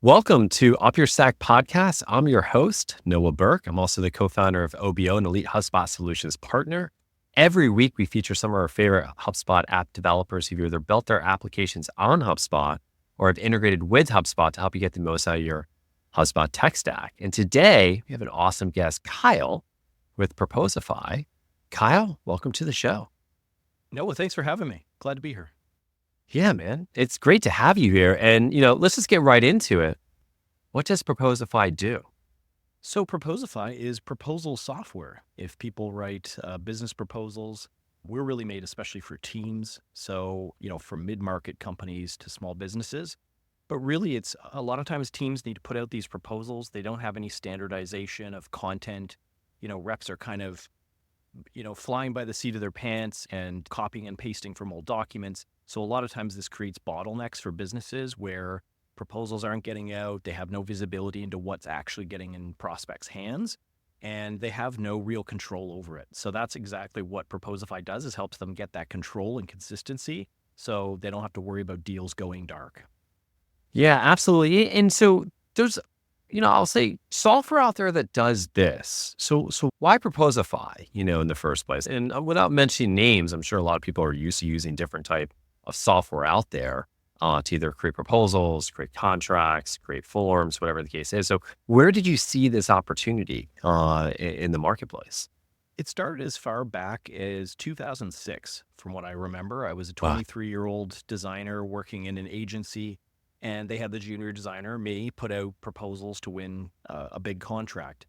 Welcome to UpYourStack Podcast. I'm your host, Noah Berk. I'm also the co-founder of OBO, an elite HubSpot solutions partner. Every week, we feature some of our favorite HubSpot app developers who've either built their applications on HubSpot or have integrated with HubSpot to help you get the most out of your HubSpot tech stack. And today, we have an awesome guest, Kyle, with Proposify. Kyle, welcome to the show. Noah, thanks for having me. Glad to be here. Yeah, man. It's great to have you here. And, let's just get right into it. What does Proposify do? So Proposify is proposal software. If people write business proposals, we're really made especially for teams. So, from mid-market companies to small businesses. But really, it's a lot of times teams need to put out these proposals. They don't have any standardization of content. Reps are kind of, flying by the seat of their pants and copying and pasting from old documents. So a lot of times this creates bottlenecks for businesses where proposals aren't getting out. They have no visibility into what's actually getting in prospects' hands, and they have no real control over it. So that's exactly what Proposify does, is helps them get that control and consistency so they don't have to worry about deals going dark. Yeah, absolutely. And so there's, I'll say software out there that does this. So why Proposify, in the first place? And without mentioning names, I'm sure a lot of people are used to using different type of software out there to either create proposals, create contracts, create forms, whatever the case is. So where did you see this opportunity in the marketplace? It started as far back as 2006. From what I remember, I was a 23-year-old designer working in an agency, and they had the junior designer, me, put out proposals to win a big contract.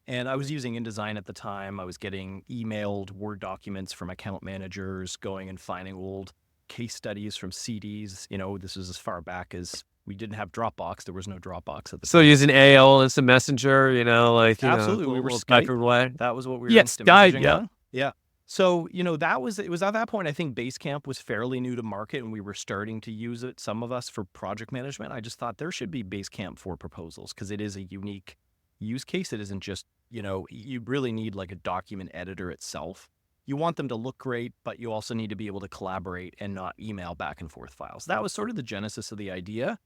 And I was using InDesign at the time. I was getting emailed Word documents from account managers, going and finding old case studies from CDs. This is as far back as we didn't have Dropbox. There was no Dropbox at the So time. using AOL Instant Messenger, Absolutely. We were Skype. That was what we were instant Skype, messaging on. Yeah. So, it was at that point, I think Basecamp was fairly new to market and we were starting to use it, some of us, for project management. I just thought there should be Basecamp for proposals because it is a unique use case. It isn't just, you really need like a document editor itself. You want them to look great, but you also need to be able to collaborate and not email back and forth files. That was sort of the genesis of the idea.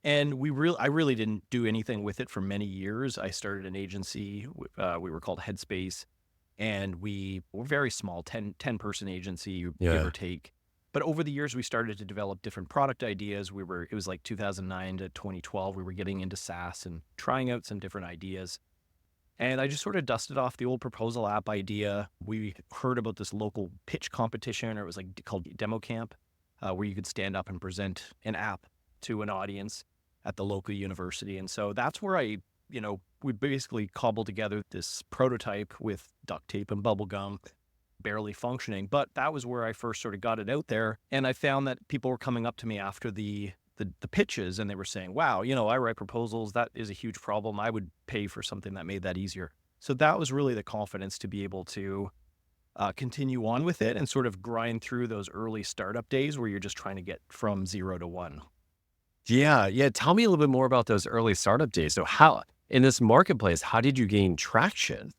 And I really didn't do anything with it for many years. I started an agency. We were called Headspace, and we were very small, 10 person agency, give or take. But over the years, we started to develop different product ideas. It was like 2009 to 2012. We were getting into SaaS and trying out some different ideas. And I just sort of dusted off the old proposal app idea. We heard about this local pitch competition, or it was called Demo Camp, where you could stand up and present an app to an audience at the local university. And so that's where we basically cobbled together this prototype with duct tape and bubble gum, barely functioning. But that was where I first sort of got it out there. And I found that people were coming up to me after the pitches, and they were saying, wow, I write proposals. That is a huge problem. I would pay for something that made that easier. So that was really the confidence to be able to continue on with it and sort of grind through those early startup days where you're just trying to get from 0 to 1. Yeah. Tell me a little bit more about those early startup days. So how, in this marketplace, how did you gain traction?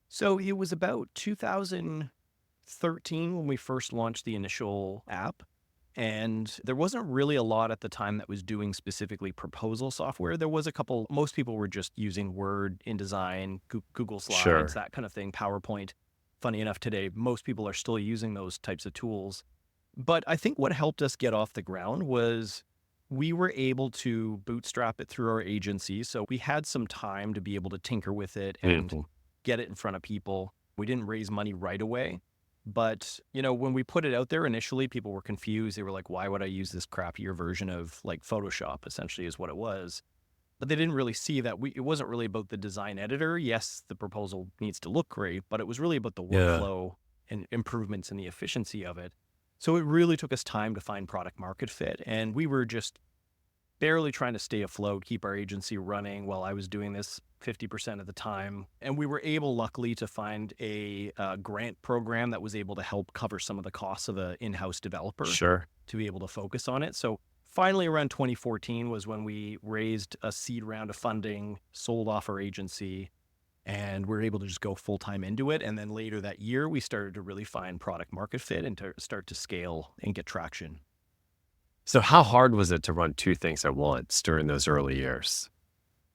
So it was about 2013 when we first launched the initial app. And there wasn't really a lot at the time that was doing specifically proposal software. There was a couple. Most people were just using Word, InDesign, Google Slides, that kind of thing, PowerPoint. Funny enough, today, most people are still using those types of tools. But I think what helped us get off the ground was we were able to bootstrap it through our agency. So we had some time to be able to tinker with it and get it in front of people. We didn't raise money right away. But, when we put it out there initially, people were confused. They were like, why would I use this crappier version of Photoshop, essentially is what it was. But they didn't really see that it wasn't really about the design editor. Yes, the proposal needs to look great, but it was really about the workflow and improvements in the efficiency of it. So it really took us time to find product market fit. And we were just barely trying to stay afloat, keep our agency running while I was doing this 50% of the time. And we were able, luckily, to find a grant program that was able to help cover some of the costs of an in-house developer to be able to focus on it. So finally, around 2014 was when we raised a seed round of funding, sold off our agency, and we were able to just go full-time into it. And then later that year, we started to really find product market fit and to start to scale and get traction. So how hard was it to run two things at once during those early years?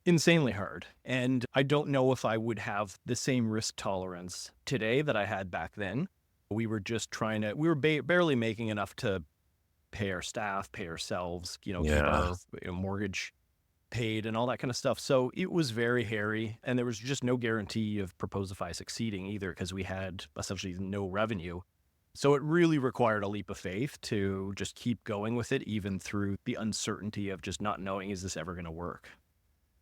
Insanely hard. And I don't know if I would have the same risk tolerance today that I had back then. We were just we were barely making enough to pay our staff, pay ourselves, keep Yeah. our mortgage paid and all that kind of stuff. So it was very hairy. And there was just no guarantee of Proposify succeeding either because we had essentially no revenue. So it really required a leap of faith to just keep going with it, even through the uncertainty of just not knowing, is this ever going to work?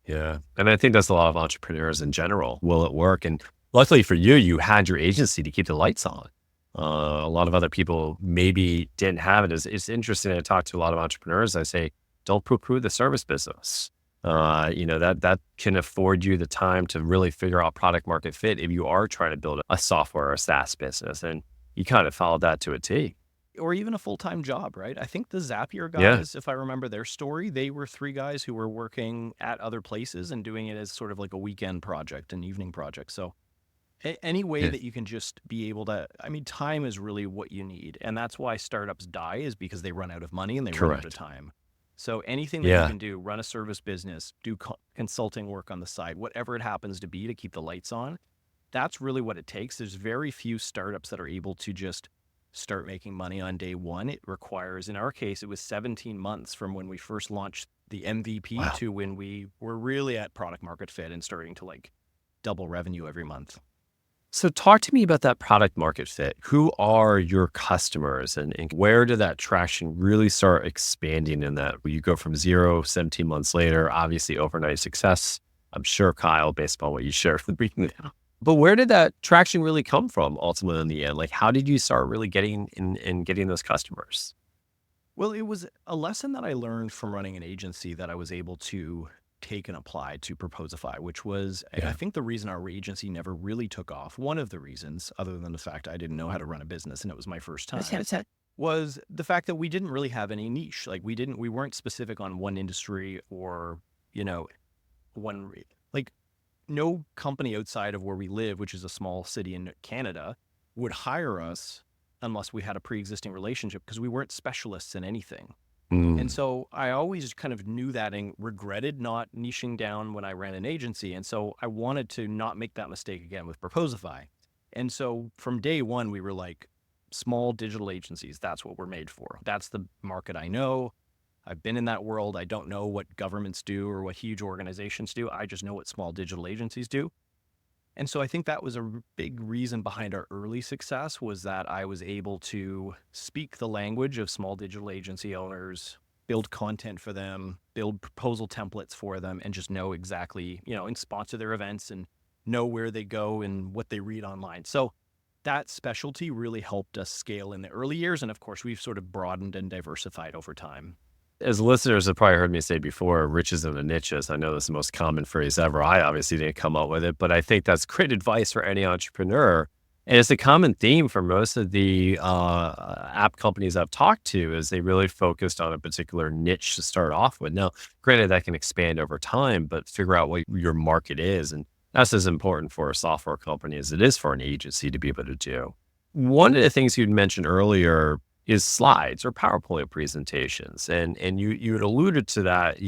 Yeah. And I think that's a lot of entrepreneurs in general. Will it work? And luckily for you, you had your agency to keep the lights on. A lot of other people maybe didn't have it. It's interesting. I talk to a lot of entrepreneurs. I say, don't poo-poo the service business. That can afford you the time to really figure out product market fit if you are trying to build a software or a SaaS business. And you kind of followed that to a T. Or even a full-time job, right? I think the Zapier Yeah. guys, if I remember their story, they were three guys who were working at other places and doing it as sort of like a weekend project, an evening project. So any way Yeah. that you can just be able to, time is really what you need. And that's why startups die, is because they run out of money and they run out of Correct. time. So anything that you Yeah. can do, run a service business, do consulting work on the side, whatever it happens to be to keep the lights on, that's really what it takes. There's very few startups that are able to just start making money on day one. It requires, in our case, it was 17 months from when we first launched the MVP Wow. to when we were really at product market fit and starting to double revenue every month. So talk to me about that product market fit. Who are your customers and where did that traction really start expanding in that? Will you go from 17 months later, obviously overnight success? I'm sure, Kyle, based upon what you shared from the beginning. But where did that traction really come from ultimately in the end? Like, how did you start really getting getting those customers? Well, it was a lesson that I learned from running an agency that I was able to take and apply to Proposify, which was, I Yeah. think, the reason our agency never really took off. One of the reasons, other than the fact I didn't know how to run a business and it was my first time, was the fact that we didn't really have any niche. We weren't specific on one industry or, one, no company outside of where we live, which is a small city in Canada, would hire us unless we had a pre-existing relationship because we weren't specialists in anything. And Mm. so I always kind of knew that and regretted not niching down when I ran an agency. And so I wanted to not make that mistake again with Proposify. And so from day one, we were like, small digital agencies, that's what we're made for. That's the market I know. I've been in that world. I don't know what governments do or what huge organizations do. I just know what small digital agencies do. And so I think that was a big reason behind our early success, was that I was able to speak the language of small digital agency owners, build content for them, build proposal templates for them, and just know exactly, and sponsor their events and know where they go and what they read online. So that specialty really helped us scale in the early years. And of course, we've sort of broadened and diversified over time. As listeners have probably heard me say before, riches in the niches. I know that's the most common phrase ever. I obviously didn't come up with it, but I think that's great advice for any entrepreneur. And it's a common theme for most of the app companies I've talked to, is they really focused on a particular niche to start off with. Now, granted, that can expand over time, but figure out what your market is. And that's as important for a software company as it is for an agency to be able to do. One of the things you'd mentioned earlier is slides or PowerPoint presentations. And you had alluded to that,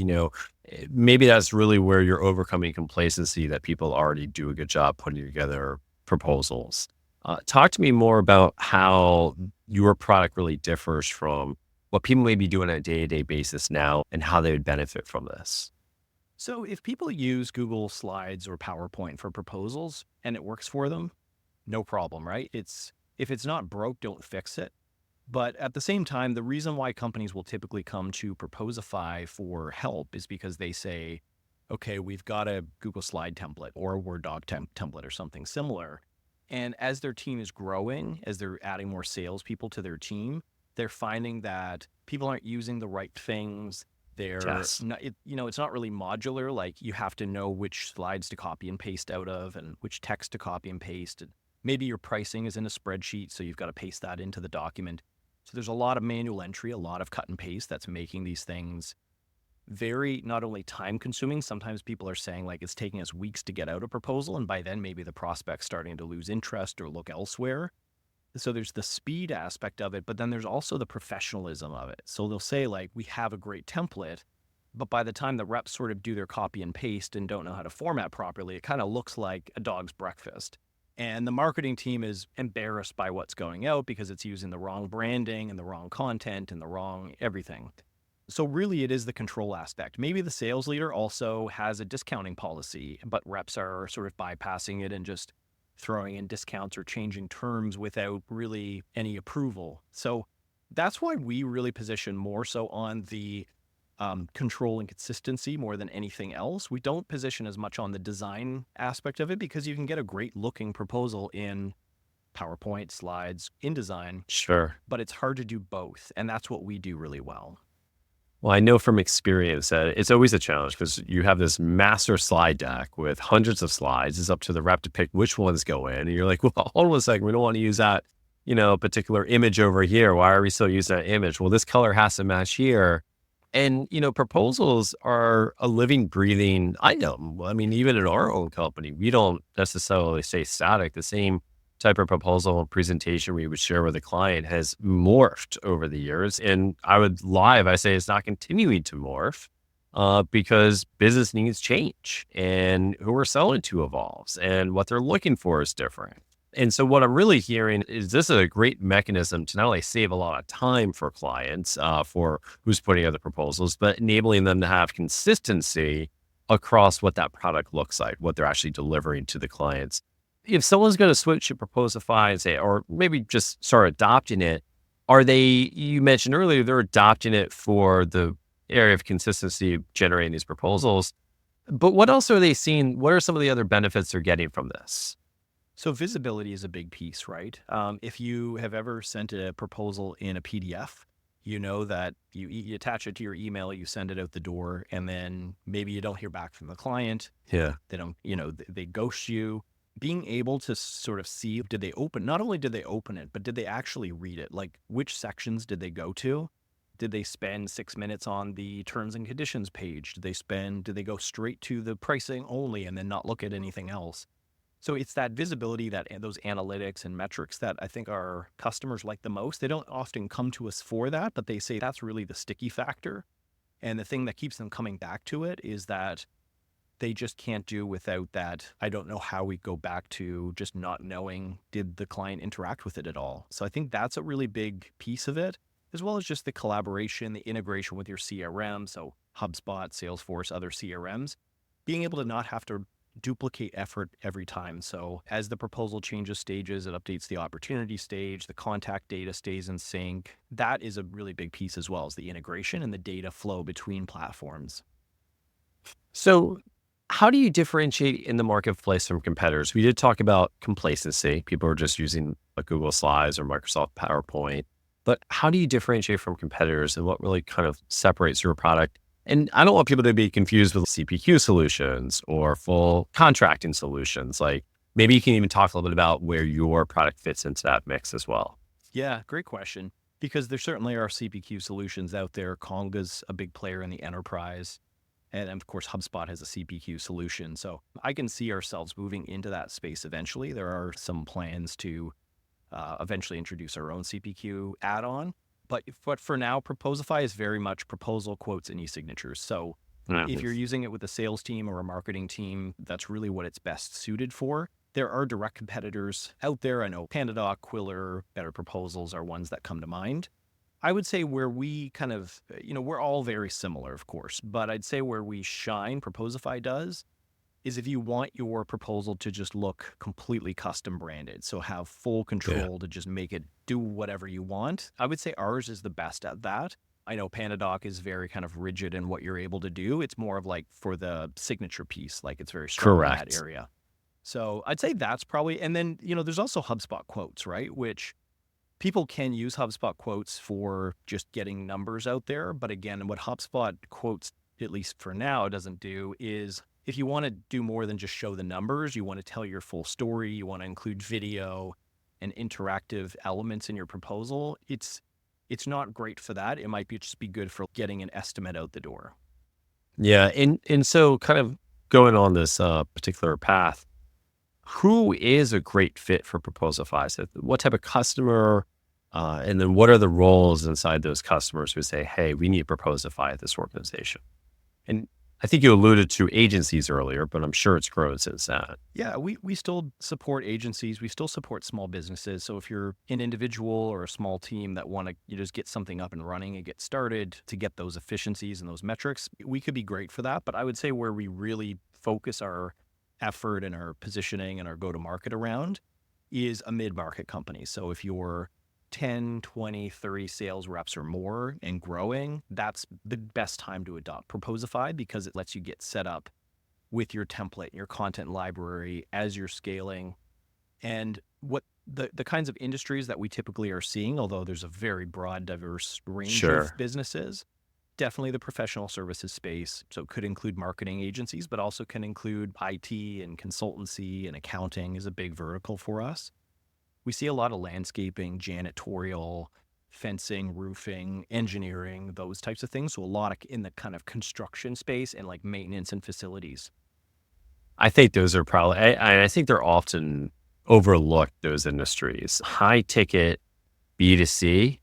maybe that's really where you're overcoming complacency that people already do a good job putting together proposals. Talk to me more about how your product really differs from what people may be doing on a day-to-day basis now and how they would benefit from this. So if people use Google Slides or PowerPoint for proposals and it works for them, no problem, right? If it's not broke, don't fix it. But at the same time, the reason why companies will typically come to Proposify for help is because they say, okay, we've got a Google Slide template or a Word doc template or something similar. And as their team is growing, as they're adding more salespeople to their team, they're finding that people aren't using the right things. Yes. It's not really modular. Like, you have to know which slides to copy and paste out of and which text to copy and paste. And maybe your pricing is in a spreadsheet, so you've got to paste that into the document. So there's a lot of manual entry, a lot of cut and paste that's making these things very not only time consuming. Sometimes people are saying it's taking us weeks to get out a proposal. And by then maybe the prospect's starting to lose interest or look elsewhere. So there's the speed aspect of it, but then there's also the professionalism of it. So they'll say like, we have a great template, but by the time the reps sort of do their copy and paste and don't know how to format properly, it kind of looks like a dog's breakfast. And the marketing team is embarrassed by what's going out because it's using the wrong branding and the wrong content and the wrong everything. So really it is the control aspect. Maybe the sales leader also has a discounting policy, but reps are sort of bypassing it and just throwing in discounts or changing terms without really any approval. So that's why we really position more so on the control and consistency more than anything else. We don't position as much on the design aspect of it because you can get a great looking proposal in PowerPoint, slides, InDesign, Sure. but it's hard to do both. And that's what we do really well. Well, I know from experience that it's always a challenge because you have this master slide deck with hundreds of slides. It's up to the rep to pick which ones go in. And you're like, well, hold on a second. We don't want to use that, particular image over here. Why are we still using that image? Well, this color has to match here. And, proposals are a living, breathing item. I mean, even in our own company, we don't necessarily stay static. The same type of proposal and presentation we would share with a client has morphed over the years. And I say it's not continuing to morph because business needs change and who we're selling to evolves and what they're looking for is different. And so what I'm really hearing is this is a great mechanism to not only save a lot of time for clients, for who's putting out the proposals, but enabling them to have consistency across what that product looks like, what they're actually delivering to the clients. If someone's going to switch to Proposify and say, or maybe just start adopting it, you mentioned earlier, they're adopting it for the area of consistency of generating these proposals, but what else are they seeing? What are some of the other benefits they're getting from this? So visibility is a big piece, right? If you have ever sent a proposal in a PDF, you know that you attach it to your email, you send it out the door, and then maybe you don't hear back from the client. Yeah. They don't, they ghost you. Being able to sort of see, not only did they open it, but did they actually read it? Like which sections did they go to? Did they spend 6 minutes on the terms and conditions page? Did they go straight to the pricing only and then not look at anything else? So it's that visibility, those analytics and metrics that I think our customers like the most. They don't often come to us for that, but they say that's really the sticky factor. And the thing that keeps them coming back to it is that they just can't do without that. I don't know how we go back to just not knowing, did the client interact with it at all? So I think that's a really big piece of it, as well as just the collaboration, the integration with your CRM. So HubSpot, Salesforce, other CRMs, being able to not have to duplicate effort every time. So as the proposal changes stages, it updates the opportunity stage, the contact data stays in sync. That is a really big piece as well, as the integration and the data flow between platforms. So how do you differentiate in the marketplace from competitors? We did talk about complacency. People are just using like Google Slides or Microsoft PowerPoint, but how do you differentiate from competitors and what really kind of separates your product? And I don't want people to be confused with CPQ solutions or full contracting solutions. Like maybe you can even talk a little bit about where your product fits into that mix as well. Yeah, great question. Because there certainly are CPQ solutions out there. Conga's a big player in the enterprise. And of course, HubSpot has a CPQ solution. So I can see ourselves moving into that space eventually. There are some plans to eventually introduce our own CPQ add-on. But for now, Proposify is very much proposal, quotes, and e-signatures. So if you're using it with a sales team or a marketing team, that's really what it's best suited for. There are direct competitors out there. I know PandaDoc, Quiller, Better Proposals are ones that come to mind. I would say where we kind of, we're all very similar, of course, but I'd say where we shine, Proposify does, is if you want your proposal to just look completely custom branded, so have full control to just make it do whatever you want. I would say ours is the best at that. I know PandaDoc is very kind of rigid in what you're able to do. It's more of like for the signature piece, like it's very strong in that area. So I'd say that's probably, and then, there's also HubSpot quotes, right? Which people can use HubSpot quotes for just getting numbers out there. But again, what HubSpot quotes, at least for now, doesn't do is if you want to do more than just show the numbers, you want to tell your full story, you want to include video and interactive elements in your proposal, it's not great for that. It might just be good for getting an estimate out the door. Yeah. And so kind of going on this particular path, who is a great fit for Proposify? So what type of customer, and then what are the roles inside those customers who say, hey, we need Proposify at this organization? And I think you alluded to agencies earlier, but I'm sure it's grown since then. Yeah, we still support agencies. We still support small businesses. So if you're an individual or a small team that want to just get something up and running and get started to get those efficiencies and those metrics, we could be great for that. But I would say where we really focus our effort and our positioning and our go-to-market around is a mid-market company. So if you're 10, 20, 30 sales reps or more and growing, that's the best time to adopt Proposify because it lets you get set up with your template, your content library as you're scaling. And what the kinds of industries that we typically are seeing, although there's a very broad, diverse range of businesses, definitely the professional services space. So it could include marketing agencies, but also can include IT and consultancy and accounting is a big vertical for us. We see a lot of landscaping, janitorial, fencing, roofing, engineering, those types of things. So a lot in the kind of construction space and like maintenance and facilities. I think those are probably, I think they're often overlooked, those industries. High ticket B2C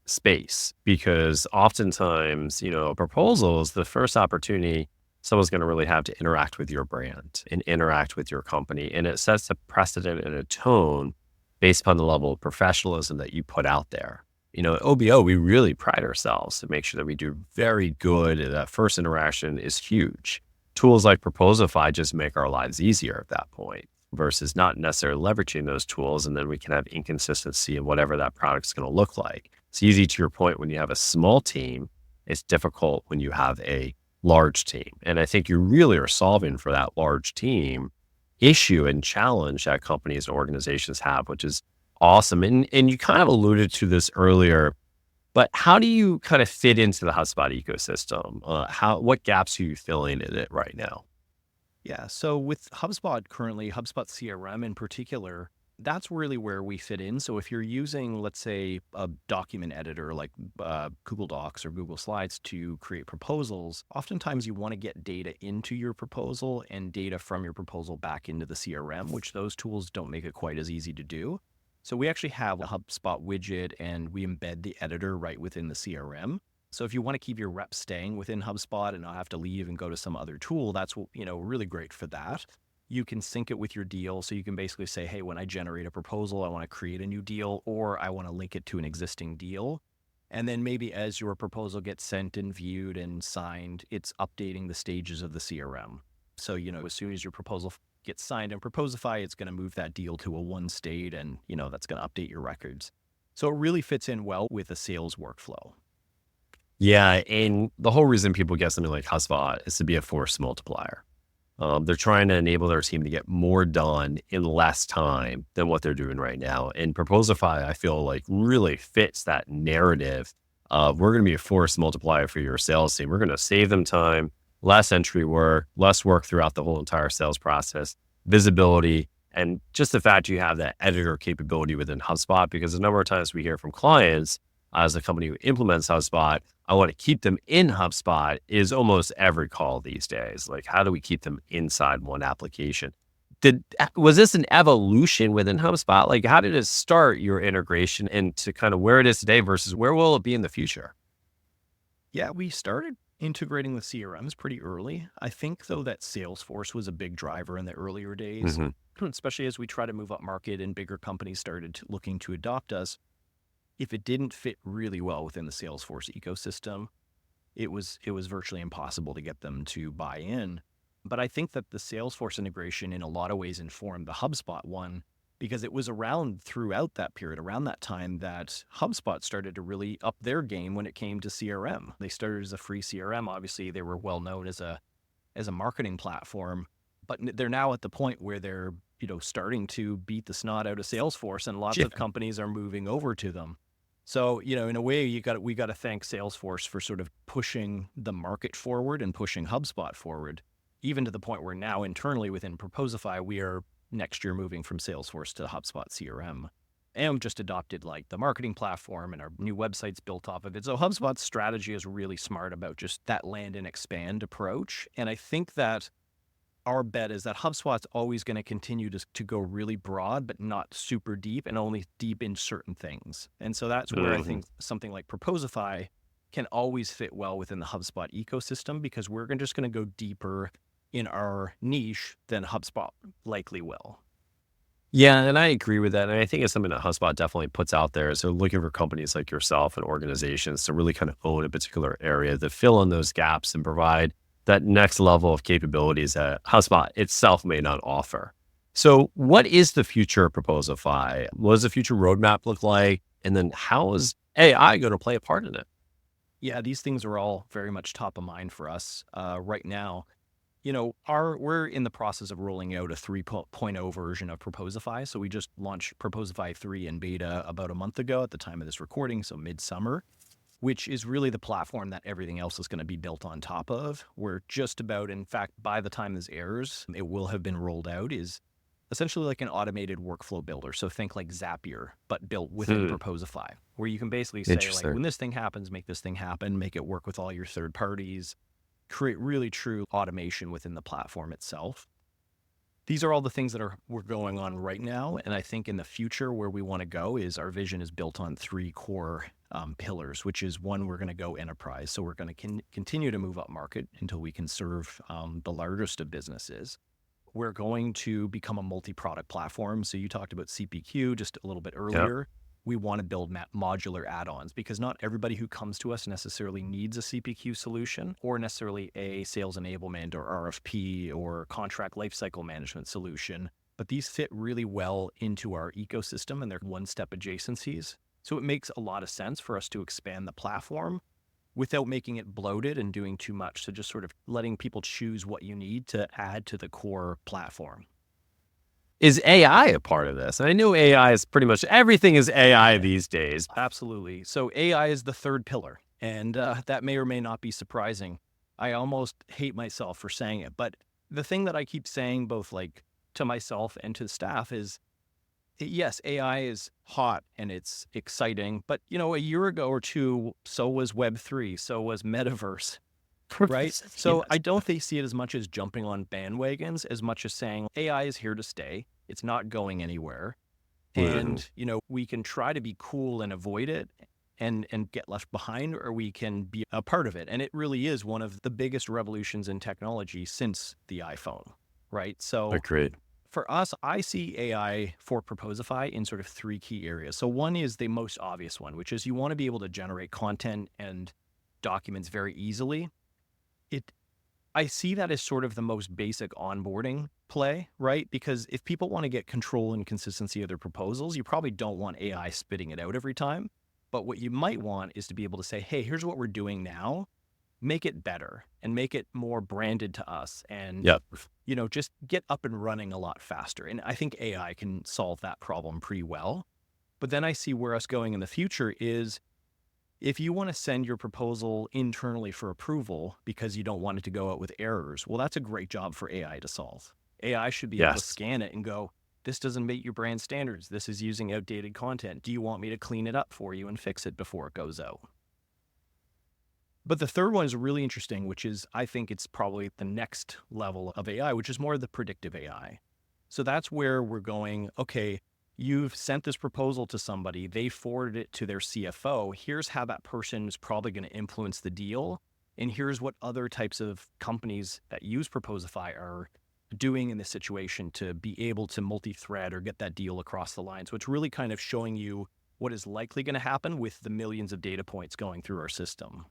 space, because oftentimes, proposals, the first opportunity someone's going to really have to interact with your brand and interact with your company. And it sets a precedent and a tone based upon the level of professionalism that you put out there. At OBO, we really pride ourselves to make sure that we do very good. That first interaction is huge. Tools like Proposify just make our lives easier at that point versus not necessarily leveraging those tools. And then we can have inconsistency in whatever that product's going to look like. It's easy to your point when you have a small team. It's difficult when you have a large team. And I think you really are solving for that large team issue and challenge that companies and organizations have, which is awesome. And you kind of alluded to this earlier, but how do you kind of fit into the HubSpot ecosystem? What gaps are you filling in it right now? Yeah. So with HubSpot currently, HubSpot CRM in particular, that's really where we fit in. So if you're using, let's say, a document editor like Google Docs or Google Slides to create proposals, oftentimes you want to get data into your proposal and data from your proposal back into the CRM, which those tools don't make it quite as easy to do. So we actually have a HubSpot widget and we embed the editor right within the CRM. So if you want to keep your reps staying within HubSpot and not have to leave and go to some other tool, that's really great for that. You can sync it with your deal. So you can basically say, hey, when I generate a proposal, I want to create a new deal, or I want to link it to an existing deal. And then maybe as your proposal gets sent and viewed and signed, it's updating the stages of the CRM. So, as soon as your proposal gets signed in Proposify, it's going to move that deal to a one state and, that's going to update your records. So it really fits in well with a sales workflow. Yeah. And the whole reason people get something like HubSpot is to be a force multiplier. They're trying to enable their team to get more done in less time than what they're doing right now. And Proposify, I feel like, really fits that narrative of we're going to be a force multiplier for your sales team. We're going to save them time, less entry work, less work throughout the whole entire sales process, visibility, and just the fact you have that editor capability within HubSpot, because a number of times we hear from clients as a company who implements HubSpot, I want to keep them in HubSpot is almost every call these days. Like, how do we keep them inside one application? Was this an evolution within HubSpot? Like, how did it start your integration into kind of where it is today versus where will it be in the future? Yeah, we started integrating with CRMs pretty early. I think, though, that Salesforce was a big driver in the earlier days, especially as we try to move up market and bigger companies started looking to adopt us. If it didn't fit really well within the Salesforce ecosystem, it was virtually impossible to get them to buy in. But I think that the Salesforce integration in a lot of ways informed the HubSpot one, because it was around throughout that period, around that time, that HubSpot started to really up their game when it came to CRM. They started as a free CRM. Obviously, they were well known as a marketing platform, but they're now at the point where they're starting to beat the snot out of Salesforce, and lots of companies are moving over to them. So, in a way, we got to thank Salesforce for sort of pushing the market forward and pushing HubSpot forward, even to the point where now internally within Proposify, we are next year moving from Salesforce to HubSpot CRM. And just adopted like the marketing platform, and our new website's built off of it. So HubSpot's strategy is really smart about just that land and expand approach. And I think that our bet is that HubSpot's always going to continue to go really broad, but not super deep and only deep in certain things. And so that's where I think something like Proposify can always fit well within the HubSpot ecosystem, because we're just going to go deeper in our niche than HubSpot likely will. Yeah, and I agree with that. And I think it's something that HubSpot definitely puts out there. So looking for companies like yourself and organizations to really kind of own a particular area, to fill in those gaps and provide that next level of capabilities that HubSpot itself may not offer. So what is the future of Proposify? What does the future roadmap look like? And then how is AI going to play a part in it? Yeah, these things are all very much top of mind for us right now. We're in the process of rolling out a 3.0 version of Proposify. So we just launched Proposify 3 in beta about a month ago at the time of this recording, so midsummer, which is really the platform that everything else is going to be built on top of. We're just about, in fact, by the time this airs, it will have been rolled out, is essentially like an automated workflow builder. So think like Zapier, but built within Proposify, where you can basically say, like, when this thing happens, make this thing happen, make it work with all your third parties, create really true automation within the platform itself. These are all the things that we're going on right now. And I think in the future, where we want to go is our vision is built on 3 core pillars, which is one, we're going to go enterprise. So we're going to continue to move up market until we can serve the largest of businesses. We're going to become a multi-product platform. So you talked about CPQ just a little bit earlier. Yep. We want to build modular add-ons, because not everybody who comes to us necessarily needs a CPQ solution or necessarily a sales enablement or RFP or contract lifecycle management solution. But these fit really well into our ecosystem and they're one-step adjacencies. So it makes a lot of sense for us to expand the platform without making it bloated and doing too much. So just sort of letting people choose what you need to add to the core platform. Is AI a part of this? I know AI is pretty much everything is AI these days. Absolutely. So AI is the third pillar, and that may or may not be surprising. I almost hate myself for saying it, but the thing that I keep saying both like to myself and to the staff is, yes, AI is hot and it's exciting, but a year ago or two, so was Web3, so was Metaverse. Right? So I don't see it as much as jumping on bandwagons as much as saying AI is here to stay. It's not going anywhere. And, we can try to be cool and avoid it and get left behind, or we can be a part of it. And it really is one of the biggest revolutions in technology since the iPhone, right? So agreed. For us, I see AI for Proposify in sort of 3 key areas. So one is the most obvious one, which is you want to be able to generate content and documents very easily. I see that as sort of the most basic onboarding play, right? Because if people want to get control and consistency of their proposals, you probably don't want AI spitting it out every time. But what you might want is to be able to say, hey, here's what we're doing now. Make it better and make it more branded to us and, just get up and running a lot faster. And I think AI can solve that problem pretty well. But then I see where us going in the future is, if you want to send your proposal internally for approval because you don't want it to go out with errors, well, that's a great job for AI to solve. AI should be able to scan it and go, this doesn't meet your brand standards. This is using outdated content. Do you want me to clean it up for you and fix it before it goes out? But the third one is really interesting, which is, I think it's probably the next level of AI, which is more the predictive AI. So that's where we're going, okay, you've sent this proposal to somebody, they forwarded it to their CFO. Here's how that person is probably going to influence the deal. And here's what other types of companies that use Proposify are doing in this situation to be able to multi-thread or get that deal across the line. So it's really kind of showing you what is likely going to happen with the millions of data points going through our system.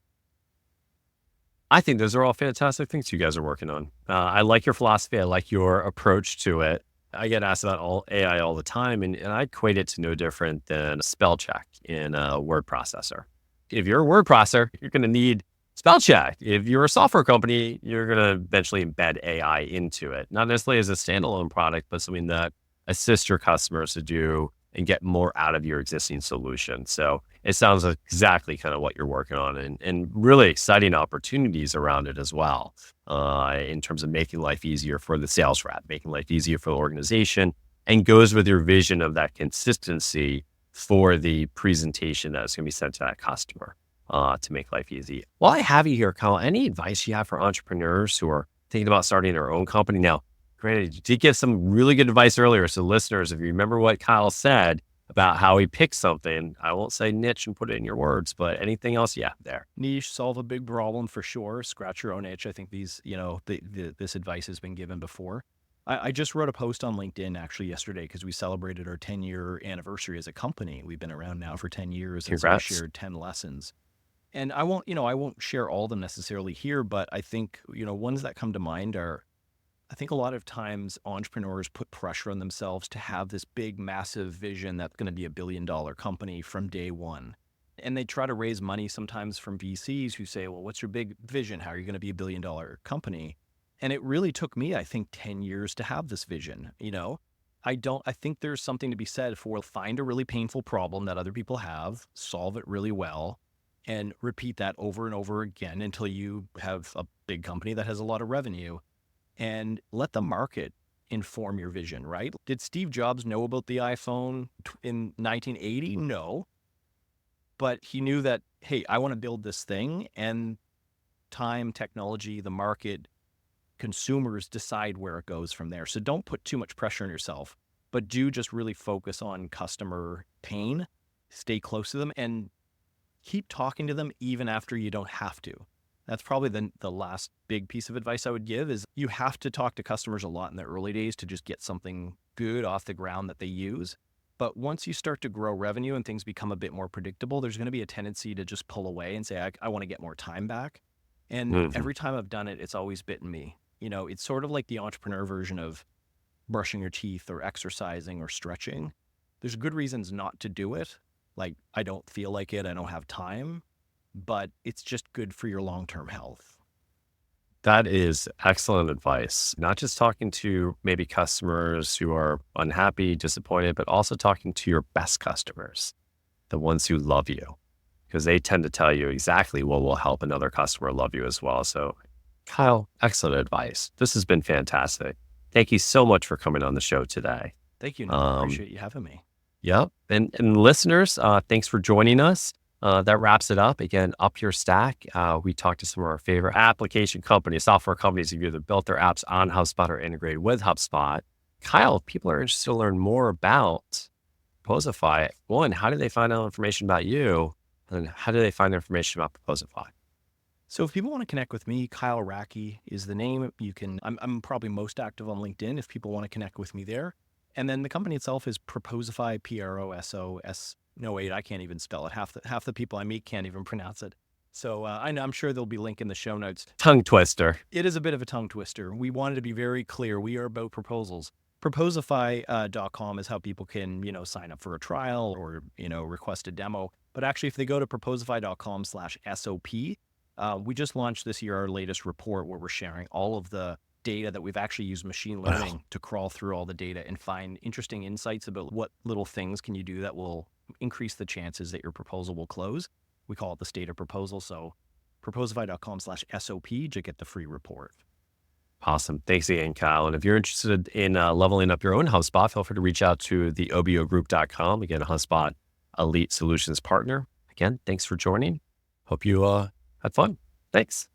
I think those are all fantastic things you guys are working on. I like your philosophy. I like your approach to it. I get asked about AI all the time, and I equate it to no different than a spell check in a word processor. If you're a word processor, you're going to need spell check. If you're a software company, you're going to eventually embed AI into it, not necessarily as a standalone product, but something that assists your customers to do and get more out of your existing solution. So it sounds like exactly kind of what you're working on, and really exciting opportunities around it as well, in terms of making life easier for the sales rep, making life easier for the organization, and goes with your vision of that consistency for the presentation that's going to be sent to that customer to make life easy. While I have you here, Kyle, any advice you have for entrepreneurs who are thinking about starting our own company. Now, granted, you did give some really good advice earlier. So listeners, if you remember what Kyle said about how he picked something, I won't say niche and put it in your words, but anything else? Yeah, there. Niche, solve a big problem for sure. Scratch your own itch. I think these, this advice has been given before. I just wrote a post on LinkedIn actually yesterday because we celebrated our 10-year anniversary as a company. We've been around now for 10 years. And so we shared 10 lessons. And I won't share all of them necessarily here, but I think, ones that come to mind are, I think a lot of times entrepreneurs put pressure on themselves to have this big, massive vision that's going to be $1 billion company from day one. And they try to raise money sometimes from VCs who say, well, what's your big vision? How are you going to be $1 billion company? And it really took me, I think, 10 years to have this vision. I think there's something to be said for find a really painful problem that other people have, solve it really well, and repeat that over and over again until you have a big company that has a lot of revenue. And let the market inform your vision, right? Did Steve Jobs know about the iPhone in 1980? No. But he knew that, hey, I want to build this thing, and time, technology, the market, consumers decide where it goes from there. So don't put too much pressure on yourself, but do just really focus on customer pain, stay close to them, and keep talking to them even after you don't have to. That's probably the last big piece of advice I would give is you have to talk to customers a lot in the early days to just get something good off the ground that they use. But once you start to grow revenue and things become a bit more predictable, there's going to be a tendency to just pull away and say, I want to get more time back. And every time I've done it, it's always bitten me. It's sort of like the entrepreneur version of brushing your teeth or exercising or stretching. There's good reasons not to do it. Like, I don't feel like it. I don't have time. But it's just good for your long-term health. That is excellent advice. Not just talking to maybe customers who are unhappy, disappointed, but also talking to your best customers, the ones who love you, because they tend to tell you exactly what will help another customer love you as well. So, Kyle, excellent advice. This has been fantastic. Thank you so much for coming on the show today. Thank you, Noah. I appreciate you having me. Yep. And listeners, thanks for joining us. That wraps it up. Again, UpYourStack. We talked to some of our favorite application companies, software companies who've either built their apps on HubSpot or integrated with HubSpot. Kyle, if people are interested to learn more about Proposify, one, how do they find out information about you? And how do they find information about Proposify? So if people want to connect with me, Kyle Racki is the name. I'm probably most active on LinkedIn if people want to connect with me there. And then the company itself is Proposify, Prosos. No, wait, I can't even spell it. Half the people I meet can't even pronounce it. So I'm sure there'll be a link in the show notes. Tongue twister. It is a bit of a tongue twister. We wanted to be very clear. We are about proposals. Proposify.com is how people can, sign up for a trial or, request a demo. But actually, if they go to proposify.com/SOP, we just launched this year our latest report where we're sharing all of the data that we've actually used machine learning to crawl through all the data and find interesting insights about what little things can you do that will increase the chances that your proposal will close. We call it the state of proposal. So proposify.com/SOP to get the free report. Awesome. Thanks again, Kyle. And if you're interested in leveling up your own HubSpot, feel free to reach out to the obogroup.com. Again, a HubSpot Elite Solutions partner. Again, thanks for joining. Hope you had fun. Thanks.